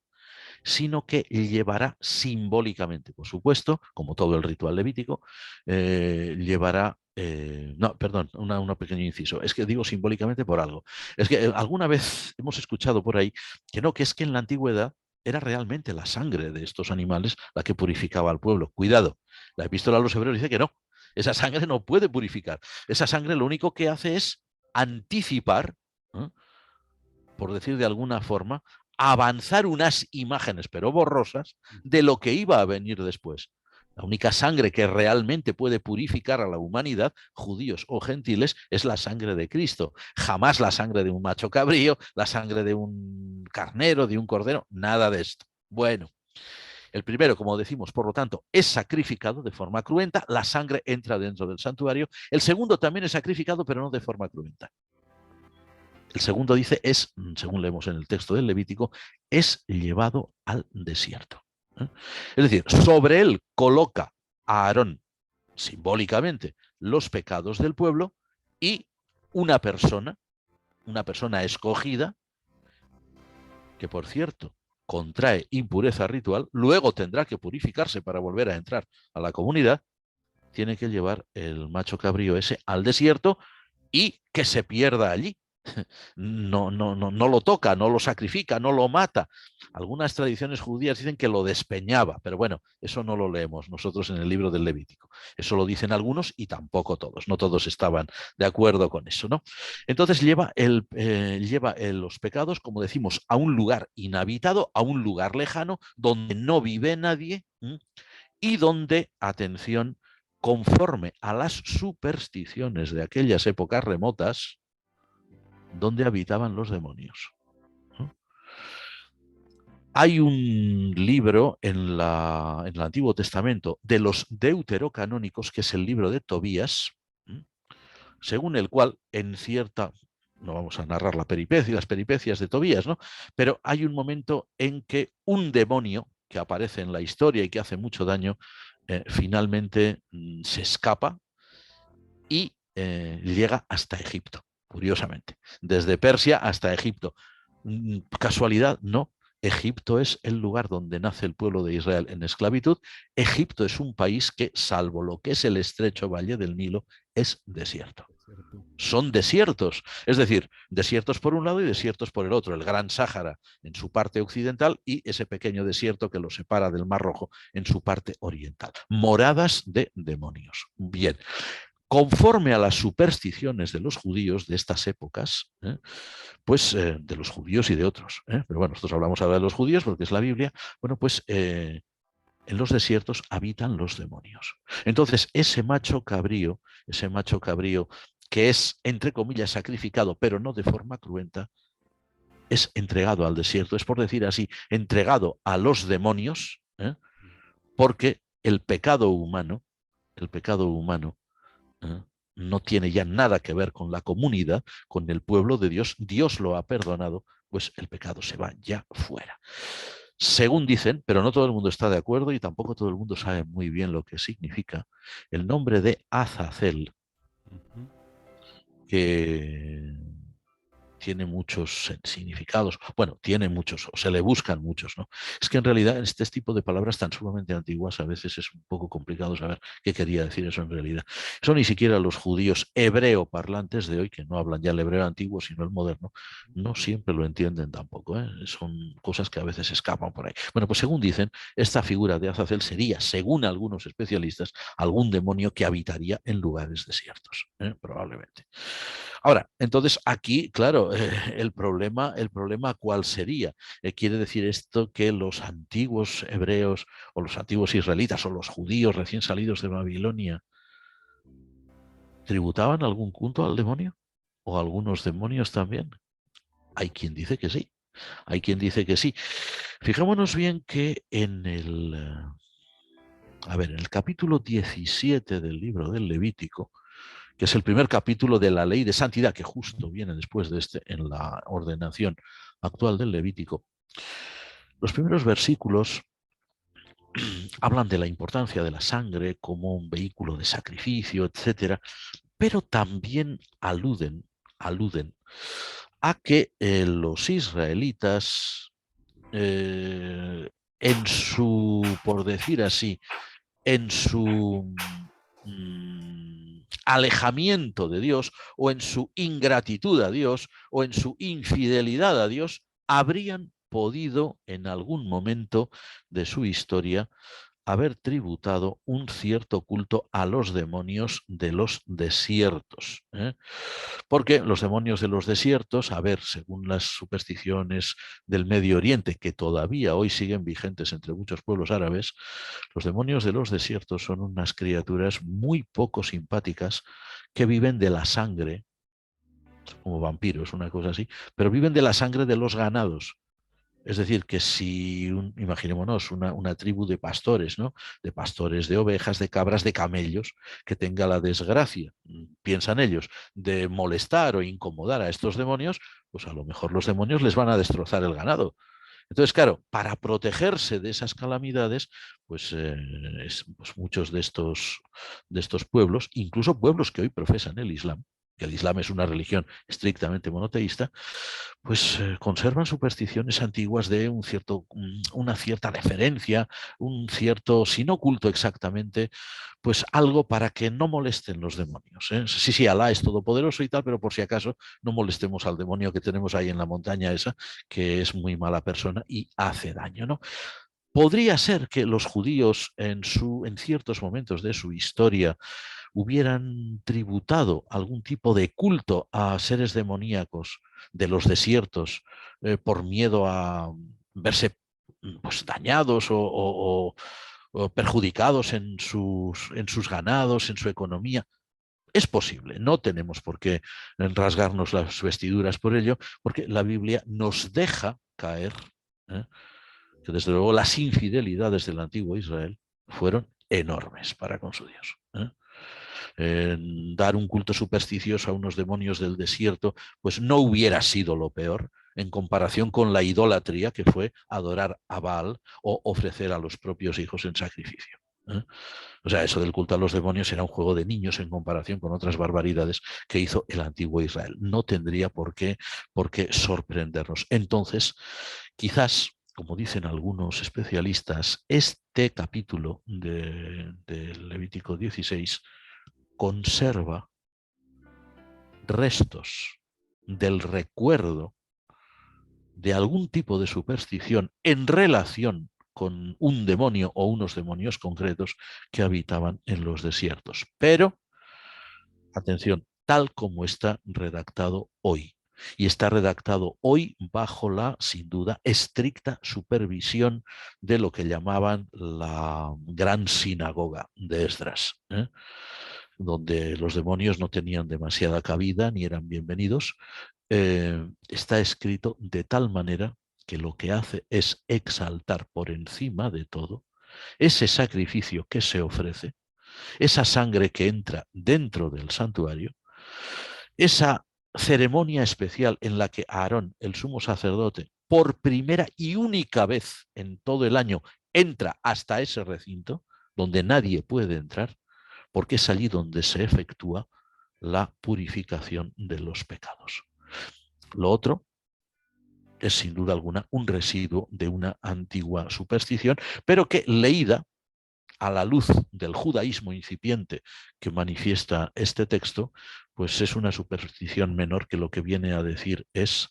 sino que llevará simbólicamente, por supuesto, como todo el ritual levítico, llevará... no, perdón, un pequeño inciso. Es que digo simbólicamente por algo. Es que alguna vez hemos escuchado por ahí que es que en la antigüedad era realmente la sangre de estos animales la que purificaba al pueblo. Cuidado, la epístola a los hebreos dice que no. Esa sangre no puede purificar. Esa sangre lo único que hace es anticipar, por decir de alguna forma, avanzar unas imágenes, pero borrosas, de lo que iba a venir después. La única sangre que realmente puede purificar a la humanidad, judíos o gentiles, es la sangre de Cristo. Jamás la sangre de un macho cabrío, la sangre de un carnero, de un cordero, nada de esto. Bueno, el primero, como decimos, por lo tanto, es sacrificado de forma cruenta, la sangre entra dentro del santuario. El segundo también es sacrificado, pero no de forma cruenta. El segundo dice es, según leemos en el texto del Levítico, es llevado al desierto. Es decir, sobre él coloca a Aarón simbólicamente los pecados del pueblo y una persona escogida, que por cierto contrae impureza ritual, luego tendrá que purificarse para volver a entrar a la comunidad, tiene que llevar el macho cabrío ese al desierto y que se pierda allí. no lo toca, no lo sacrifica, no lo mata. Algunas tradiciones judías dicen que lo despeñaba, pero bueno, eso no lo leemos nosotros en el libro del Levítico. Eso lo dicen algunos y tampoco todos. No todos estaban de acuerdo con eso, ¿no? Entonces lleva los pecados, como decimos, a un lugar inhabitado, a un lugar lejano, donde no vive nadie y donde, atención, conforme a las supersticiones de aquellas épocas remotas, donde habitaban los demonios. Hay un libro en el Antiguo Testamento de los deuterocanónicos, que es el libro de Tobías, según el cual en cierta, no vamos a narrar las peripecias de Tobías, ¿no? Pero hay un momento en que un demonio que aparece en la historia y que hace mucho daño, finalmente se escapa y llega hasta Egipto, curiosamente, desde Persia hasta Egipto. ¿Casualidad? No. Egipto es el lugar donde nace el pueblo de Israel en esclavitud. Egipto es un país que, salvo lo que es el estrecho valle del Nilo, es desierto. Son desiertos, es decir, desiertos por un lado y desiertos por el otro. El Gran Sáhara en su parte occidental y ese pequeño desierto que lo separa del Mar Rojo en su parte oriental. Moradas de demonios. Bien. Conforme a las supersticiones de los judíos de estas épocas, pues de los judíos y de otros, pero bueno, nosotros hablamos ahora de los judíos porque es la Biblia, bueno, pues en los desiertos habitan los demonios. Entonces, ese macho cabrío que es, entre comillas, sacrificado, pero no de forma cruenta, es entregado al desierto, es por decir así, entregado a los demonios, porque el pecado humano, no tiene ya nada que ver con la comunidad, con el pueblo de Dios. Dios lo ha perdonado, pues el pecado se va ya fuera. Según dicen, pero no todo el mundo está de acuerdo y tampoco todo el mundo sabe muy bien lo que significa, el nombre de Azazel, que tiene muchos significados. Bueno, tiene muchos, o se le buscan muchos, ¿no? Es que en realidad este tipo de palabras tan sumamente antiguas a veces es un poco complicado saber qué quería decir eso en realidad. Eso ni siquiera los judíos hebreo parlantes de hoy, que no hablan ya el hebreo antiguo, sino el moderno, no siempre lo entienden tampoco, ¿eh? Son cosas que a veces escapan por ahí. Bueno, pues según dicen, esta figura de Azazel sería, según algunos especialistas, algún demonio que habitaría en lugares desiertos, probablemente. Ahora, entonces aquí, claro, el problema ¿cuál sería? Quiere decir esto que los antiguos hebreos o los antiguos israelitas o los judíos recién salidos de Babilonia tributaban algún culto al demonio o algunos demonios también. Hay quien dice que sí. Hay quien dice que sí. Fijémonos bien que en el capítulo 17 del libro del Levítico, que es el primer capítulo de la ley de santidad, que justo viene después de este en la ordenación actual del Levítico. Los primeros versículos hablan de la importancia de la sangre como un vehículo de sacrificio, etcétera, pero también aluden a que los israelitas, en su, por decir así, en su alejamiento de Dios o en su ingratitud a Dios o en su infidelidad a Dios, habrían podido en algún momento de su historia haber tributado un cierto culto a los demonios de los desiertos. Porque los demonios de los desiertos, según las supersticiones del Medio Oriente, que todavía hoy siguen vigentes entre muchos pueblos árabes, los demonios de los desiertos son unas criaturas muy poco simpáticas que viven de la sangre, como vampiros, una cosa así, pero viven de la sangre de los ganados. Es decir, que si, imaginémonos, una tribu de pastores, ¿no? De pastores de ovejas, de cabras, de camellos, que tenga la desgracia, piensan ellos, de molestar o incomodar a estos demonios, pues a lo mejor los demonios les van a destrozar el ganado. Entonces, claro, para protegerse de esas calamidades, pues, pues muchos de estos pueblos, incluso pueblos que hoy profesan el Islam, que el Islam es una religión estrictamente monoteísta, pues conservan supersticiones antiguas de una cierta referencia, un cierto, si no culto exactamente, pues algo para que no molesten los demonios. Sí, sí, Alá es todopoderoso y tal, pero por si acaso no molestemos al demonio que tenemos ahí en la montaña esa, que es muy mala persona y hace daño, ¿no? Podría ser que los judíos en ciertos momentos de su historia hubieran tributado algún tipo de culto a seres demoníacos de los desiertos por miedo a verse pues, dañados o perjudicados en sus ganados, en su economía. Es posible, no tenemos por qué rasgarnos las vestiduras por ello, porque la Biblia nos deja caer que desde luego las infidelidades del antiguo Israel fueron enormes para con su Dios. Dar un culto supersticioso a unos demonios del desierto, pues no hubiera sido lo peor en comparación con la idolatría que fue adorar a Baal o ofrecer a los propios hijos en sacrificio. O sea, eso del culto a los demonios era un juego de niños en comparación con otras barbaridades que hizo el antiguo Israel. No tendría por qué sorprendernos. Entonces, quizás, como dicen algunos especialistas, este capítulo de Levítico 16 conserva restos del recuerdo de algún tipo de superstición en relación con un demonio o unos demonios concretos que habitaban en los desiertos. Pero, atención, tal como está redactado hoy. Y está redactado hoy bajo la, sin duda, estricta supervisión de lo que llamaban la gran sinagoga de Esdras, donde los demonios no tenían demasiada cabida ni eran bienvenidos. Está escrito de tal manera que lo que hace es exaltar por encima de todo ese sacrificio que se ofrece, esa sangre que entra dentro del santuario, esa ceremonia especial en la que Aarón, el sumo sacerdote, por primera y única vez en todo el año entra hasta ese recinto donde nadie puede entrar, porque es allí donde se efectúa la purificación de los pecados. Lo otro es sin duda alguna un residuo de una antigua superstición, pero que leída a la luz del judaísmo incipiente que manifiesta este texto, pues es una superstición menor que lo que viene a decir es: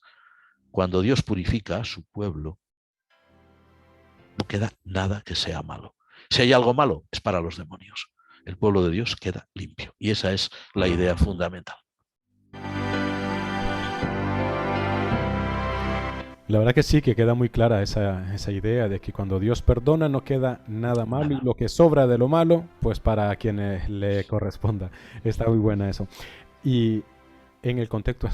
cuando Dios purifica a su pueblo, no queda nada que sea malo. Si hay algo malo, es para los demonios. El pueblo de Dios queda limpio. Y esa es la idea fundamental. La verdad que sí, que queda muy clara esa idea de que cuando Dios perdona no queda nada malo y lo que sobra de lo malo, pues para quienes le corresponda. Está muy buena eso. Y en el contexto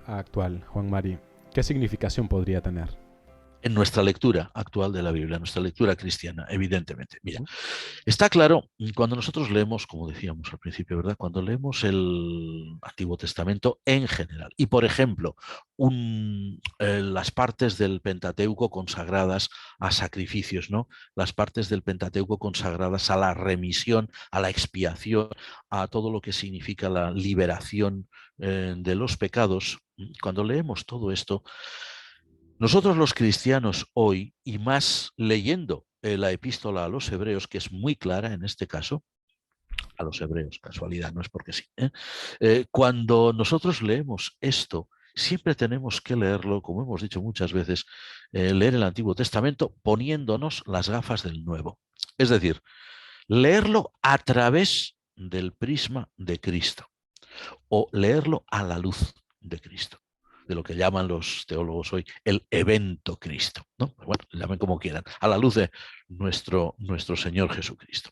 actual, Juan Mari, ¿qué significación podría tener? En nuestra lectura actual de la Biblia, nuestra lectura cristiana, evidentemente. Mira, está claro, cuando nosotros leemos, como decíamos al principio, ¿verdad? Cuando leemos el Antiguo Testamento en general, y por ejemplo, las partes del Pentateuco consagradas a sacrificios, ¿no? Las partes del Pentateuco consagradas a la remisión, a la expiación, a todo lo que significa la liberación de los pecados. Cuando leemos todo esto, nosotros los cristianos hoy, y más leyendo la epístola a los hebreos, que es muy clara en este caso, a los hebreos, casualidad, no es porque sí, cuando nosotros leemos esto, siempre tenemos que leerlo, como hemos dicho muchas veces, leer el Antiguo Testamento poniéndonos las gafas del Nuevo. Es decir, leerlo a través del prisma de Cristo o leerlo a la luz de Cristo, de lo que llaman los teólogos hoy el evento Cristo, ¿no? Bueno, llamen como quieran, a la luz de nuestro Señor Jesucristo.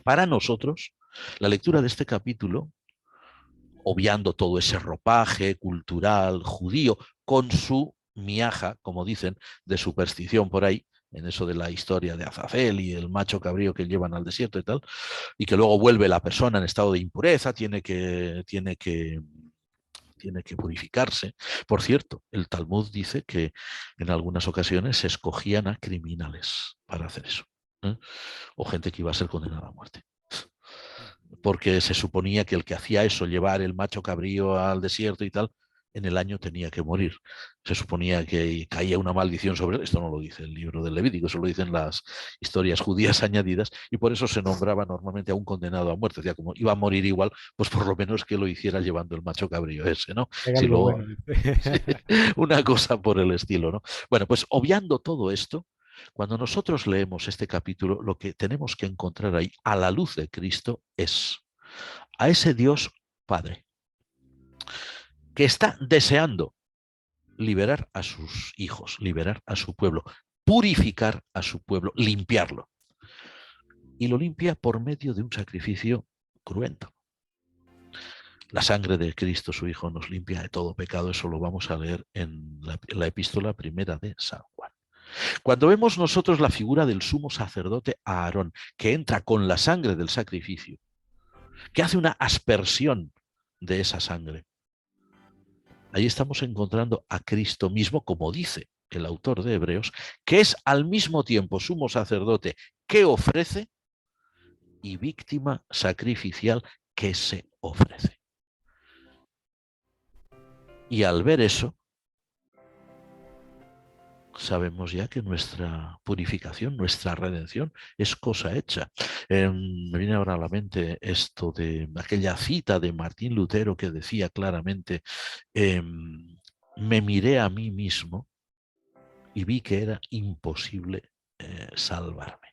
Para nosotros, la lectura de este capítulo, obviando todo ese ropaje cultural judío, con su miaja, como dicen, de superstición por ahí, en eso de la historia de Azazel y el macho cabrío que llevan al desierto y tal, y que luego vuelve la persona en estado de impureza, tiene que purificarse. Por cierto, el Talmud dice que en algunas ocasiones se escogían a criminales para hacer eso, o gente que iba a ser condenada a muerte. porque se suponía que el que hacía eso, llevar el macho cabrío al desierto y tal, en el año tenía que morir. Se suponía que caía una maldición sobre él. Esto no lo dice el libro del Levítico, eso lo dicen las historias judías añadidas, y por eso se nombraba normalmente a un condenado a muerte. O sea, como iba a morir igual, pues por lo menos que lo hiciera llevando el macho cabrío ese, ¿no? Hay Si algo luego, bueno. una cosa por el estilo, ¿no? Bueno, pues obviando todo esto, cuando nosotros leemos este capítulo, lo que tenemos que encontrar ahí, a la luz de Cristo, es a ese Dios Padre, que está deseando liberar a sus hijos, liberar a su pueblo, purificar a su pueblo, limpiarlo. Y lo limpia por medio de un sacrificio cruento. La sangre de Cristo, su Hijo, nos limpia de todo pecado. Eso lo vamos a leer en la epístola primera de San Juan. Cuando vemos nosotros la figura del sumo sacerdote Aarón, que entra con la sangre del sacrificio, que hace una aspersión de esa sangre, ahí estamos encontrando a Cristo mismo, como dice el autor de Hebreos, que es al mismo tiempo sumo sacerdote que ofrece y víctima sacrificial que se ofrece. Y al ver eso, sabemos ya que nuestra purificación, nuestra redención es cosa hecha. Me viene ahora a la mente esto de aquella cita de Martín Lutero que decía claramente, me miré a mí mismo y vi que era imposible salvarme.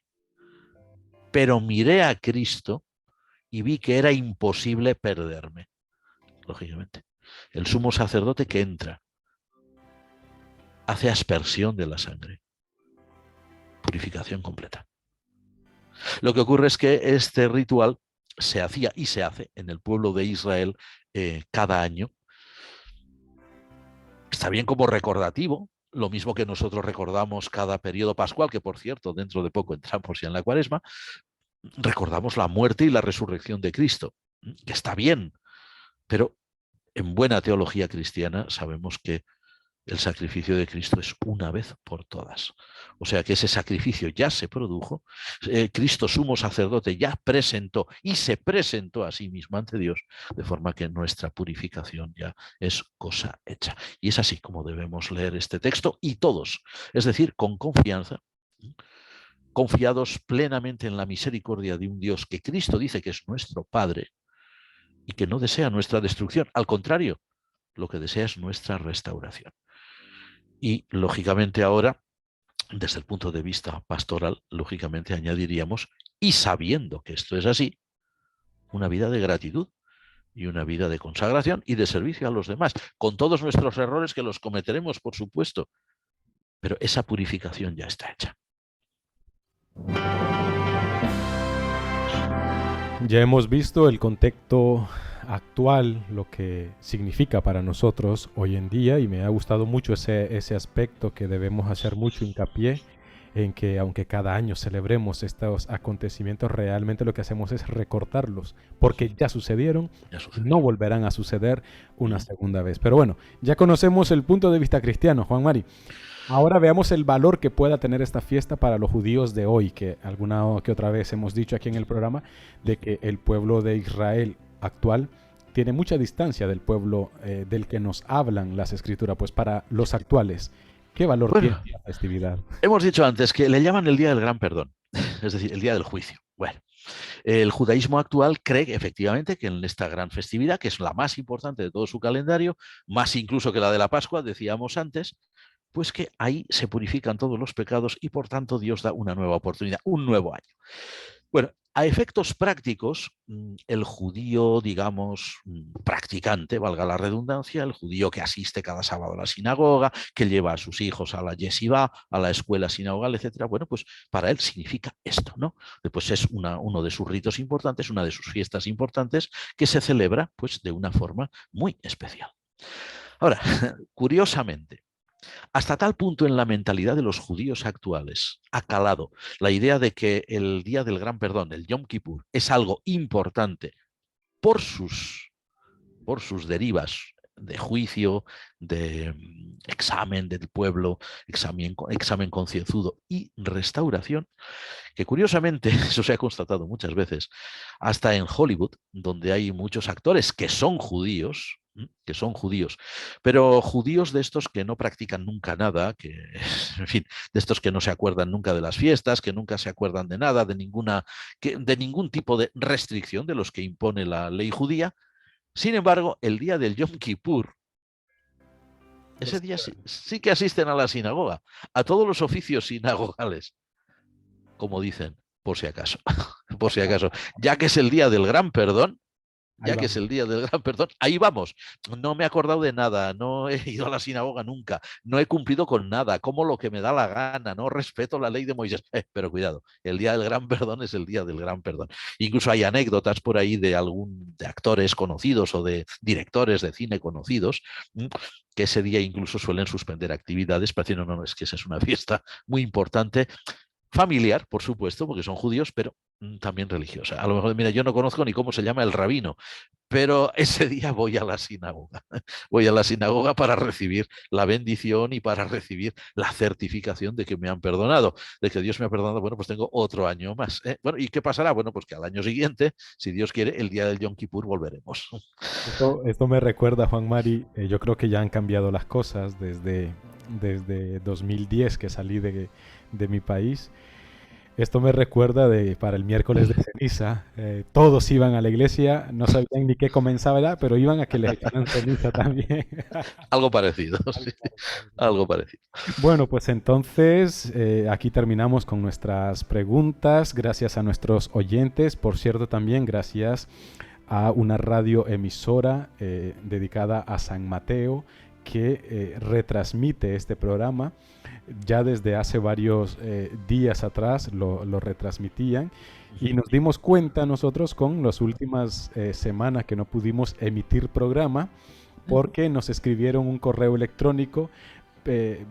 Pero miré a Cristo y vi que era imposible perderme, lógicamente. El sumo sacerdote que entra, hace aspersión de la sangre, purificación completa. Lo que ocurre es que este ritual se hacía y se hace en el pueblo de Israel cada año. Está bien como recordativo, lo mismo que nosotros recordamos cada periodo pascual, que por cierto, dentro de poco entramos ya en la Cuaresma, recordamos la muerte y la resurrección de Cristo, que está bien, pero en buena teología cristiana sabemos que el sacrificio de Cristo es una vez por todas. O sea que ese sacrificio ya se produjo, Cristo sumo sacerdote ya presentó y se presentó a sí mismo ante Dios, de forma que nuestra purificación ya es cosa hecha. Y es así como debemos leer este texto y todos, es decir, con confianza, confiados plenamente en la misericordia de un Dios que Cristo dice que es nuestro Padre y que no desea nuestra destrucción, al contrario, lo que desea es nuestra restauración. Y lógicamente ahora, desde el punto de vista pastoral, lógicamente añadiríamos, y sabiendo que esto es así, una vida de gratitud y una vida de consagración y de servicio a los demás, con todos nuestros errores que los cometeremos, por supuesto, pero esa purificación ya está hecha. Ya hemos visto el contexto actual, lo que significa para nosotros hoy en día, y me ha gustado mucho ese aspecto que debemos hacer mucho hincapié en que aunque cada año celebremos estos acontecimientos, realmente lo que hacemos es recortarlos, porque ya sucedieron, no volverán a suceder una segunda vez. Pero bueno, ya conocemos el punto de vista cristiano, Juan Mari. Ahora veamos el valor que pueda tener esta fiesta para los judíos de hoy, que alguna que otra vez hemos dicho aquí en el programa, de que el pueblo de Israel actual tiene mucha distancia del pueblo del que nos hablan las escrituras. Pues para los actuales, ¿qué valor tiene la festividad? Hemos dicho antes que le llaman el Día del Gran Perdón, es decir, el Día del Juicio. Bueno, el judaísmo actual cree efectivamente que en esta gran festividad, que es la más importante de todo su calendario, más incluso que la de la Pascua, decíamos antes, pues que ahí se purifican todos los pecados y por tanto Dios da una nueva oportunidad, un nuevo año. Bueno, a efectos prácticos, el judío, digamos, practicante, valga la redundancia, el judío que asiste cada sábado a la sinagoga, que lleva a sus hijos a la yeshiva, a la escuela sinagogal, etcétera, bueno, pues para él significa esto, ¿no? Pues es uno de sus ritos importantes, una de sus fiestas importantes, que se celebra, pues, de una forma muy especial. Ahora, curiosamente, hasta tal punto en la mentalidad de los judíos actuales ha calado la idea de que el Día del Gran Perdón, el Yom Kippur, es algo importante por sus derivas de juicio, de examen del pueblo, examen concienzudo y restauración, que curiosamente, eso se ha constatado muchas veces, hasta en Hollywood, donde hay muchos actores que son judíos, pero judíos de estos que no practican nunca nada, que, en fin, de estos que no se acuerdan nunca de las fiestas, que nunca se acuerdan de nada, de ningún tipo de restricción de los que impone la ley judía. Sin embargo, el día del Yom Kippur, ese día sí que asisten a la sinagoga, a todos los oficios sinagogales, como dicen, por si acaso, por si acaso, ya que es el día del gran perdón, ahí vamos. No me he acordado de nada, no he ido a la sinagoga nunca, no he cumplido con nada, como lo que me da la gana, no respeto la ley de Moisés. Pero cuidado, el día del gran perdón es el día del gran perdón. Incluso hay anécdotas por ahí de actores conocidos o de directores de cine conocidos, que ese día incluso suelen suspender actividades, pareciendo, no, es que esa es una fiesta muy importante, familiar, por supuesto, porque son judíos, pero también religiosa. A lo mejor, mira, yo no conozco ni cómo se llama el rabino, pero ese día voy a la sinagoga. Voy a la sinagoga para recibir la bendición y para recibir la certificación de que me han perdonado, de que Dios me ha perdonado. Bueno, pues tengo otro año más. Bueno, ¿y qué pasará? Bueno, pues que al año siguiente, si Dios quiere, el día del Yom Kippur volveremos. Esto me recuerda, Juan Mari, yo creo que ya han cambiado las cosas desde 2010 que salí de mi país. Esto me recuerda para el miércoles de ceniza. Todos iban a la iglesia, no sabían ni qué comenzaba, ¿verdad? Pero iban a que les echaran ceniza también. Algo parecido, sí, algo parecido. Bueno, pues entonces aquí terminamos con nuestras preguntas. Gracias a nuestros oyentes. Por cierto, también gracias a una radio emisora dedicada a San Mateo que retransmite este programa. Ya desde hace varios días atrás lo retransmitían y nos dimos cuenta nosotros con las últimas semanas que no pudimos emitir programa porque nos escribieron un correo electrónico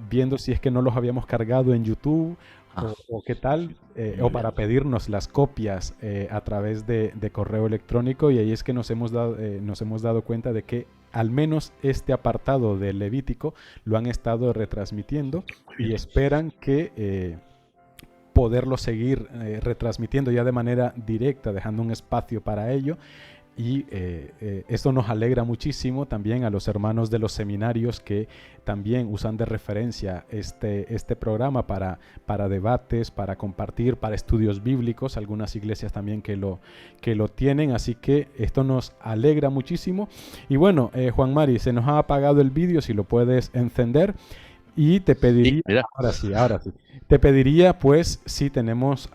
viendo si es que no los habíamos cargado en YouTube o qué tal, o para pedirnos las copias a través de correo electrónico, y ahí es que nos hemos dado cuenta de que al menos este apartado del Levítico lo han estado retransmitiendo y esperan que poderlo seguir retransmitiendo ya de manera directa, dejando un espacio para ello. Y esto nos alegra muchísimo también a los hermanos de los seminarios que también usan de referencia este programa para debates, para compartir, para estudios bíblicos, algunas iglesias también que lo tienen, así que esto nos alegra muchísimo. Y bueno, Juan Mari, se nos ha apagado el vídeo, si lo puedes encender, y te pediría, sí, ahora sí, te pediría pues si tenemos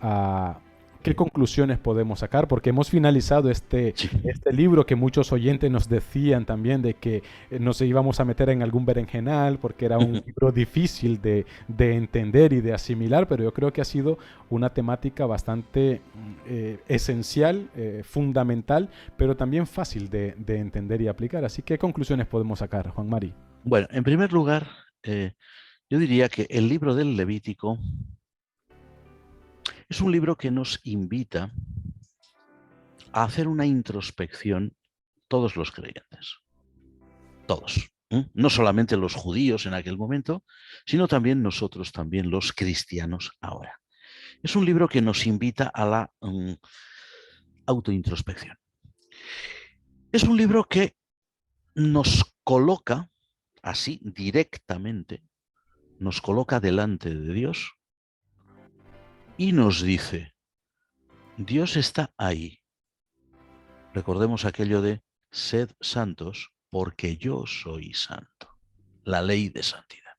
¿qué conclusiones podemos sacar? Porque hemos finalizado este libro que muchos oyentes nos decían también de que nos íbamos a meter en algún berenjenal porque era un libro difícil de entender y de asimilar, pero yo creo que ha sido una temática bastante esencial, fundamental, pero también fácil de entender y aplicar. Así que, ¿qué conclusiones podemos sacar, Juan Mari? Bueno, en primer lugar, yo diría que el libro del Levítico es un libro que nos invita a hacer una introspección todos los creyentes, todos, no solamente los judíos en aquel momento, sino también nosotros, también los cristianos ahora. Es un libro que nos invita a la autointrospección. Es un libro que nos coloca así directamente, nos coloca delante de Dios y nos dice, Dios está ahí. Recordemos aquello de sed santos porque yo soy santo. La ley de santidad.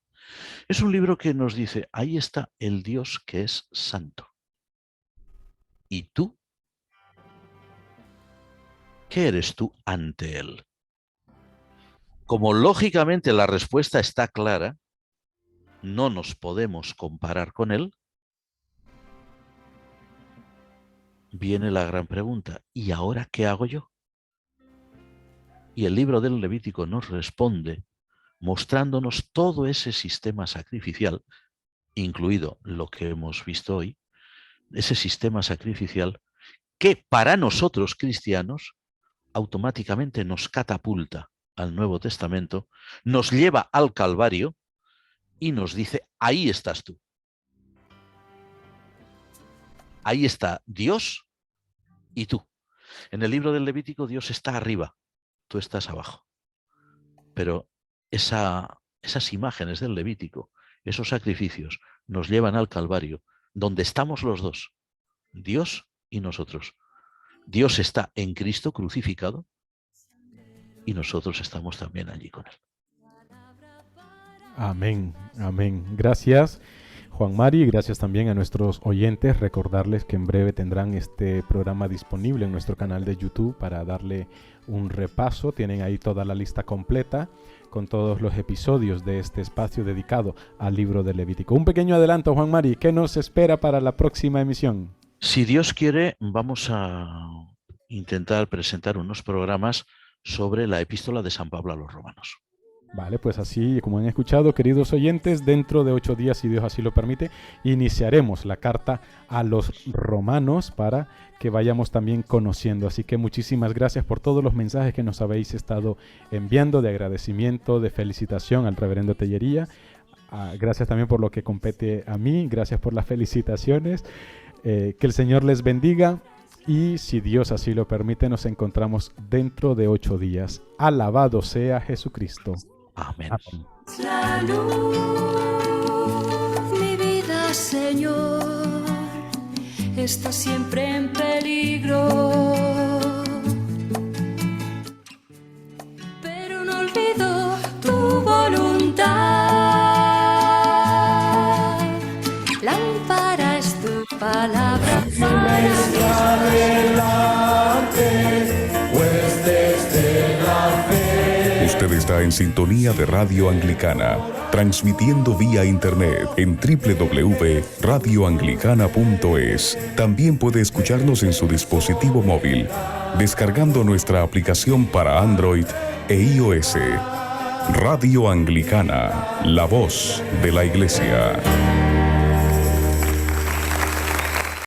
Es un libro que nos dice, ahí está el Dios que es santo. ¿Y tú? ¿Qué eres tú ante Él? Como lógicamente la respuesta está clara, no nos podemos comparar con Él, viene la gran pregunta, ¿y ahora qué hago yo? Y el libro del Levítico nos responde mostrándonos todo ese sistema sacrificial, incluido lo que hemos visto hoy, ese sistema sacrificial que para nosotros cristianos automáticamente nos catapulta al Nuevo Testamento, nos lleva al Calvario y nos dice, ahí estás tú. Ahí está Dios y tú. En el libro del Levítico Dios está arriba, tú estás abajo. Pero esas imágenes del Levítico, esos sacrificios, nos llevan al Calvario, donde estamos los dos, Dios y nosotros. Dios está en Cristo crucificado y nosotros estamos también allí con Él. Amén, amén. Gracias, Juan Mari, y gracias también a nuestros oyentes. Recordarles que en breve tendrán este programa disponible en nuestro canal de YouTube para darle un repaso. Tienen ahí toda la lista completa con todos los episodios de este espacio dedicado al libro de Levítico. Un pequeño adelanto, Juan Mari, ¿qué nos espera para la próxima emisión? Si Dios quiere, vamos a intentar presentar unos programas sobre la epístola de San Pablo a los Romanos. Vale, pues así como han escuchado, queridos oyentes, dentro de 8 días, si Dios así lo permite, iniciaremos la carta a los romanos para que vayamos también conociendo. Así que muchísimas gracias por todos los mensajes que nos habéis estado enviando de agradecimiento, de felicitación al reverendo Tellería. Gracias también por lo que compete a mí, gracias por las felicitaciones. Que el Señor les bendiga. Y si Dios así lo permite, nos encontramos dentro de 8 días. Alabado sea Jesucristo. Amén. Amén. La luz, mi vida, Señor, está siempre en peligro. Pero no olvido tu voluntad. Lámpara es tu palabra. Usted está en sintonía de Radio Anglicana, transmitiendo vía internet en www.radioanglicana.es. También puede escucharnos en su dispositivo móvil, descargando nuestra aplicación para Android e iOS. Radio Anglicana, la voz de la Iglesia.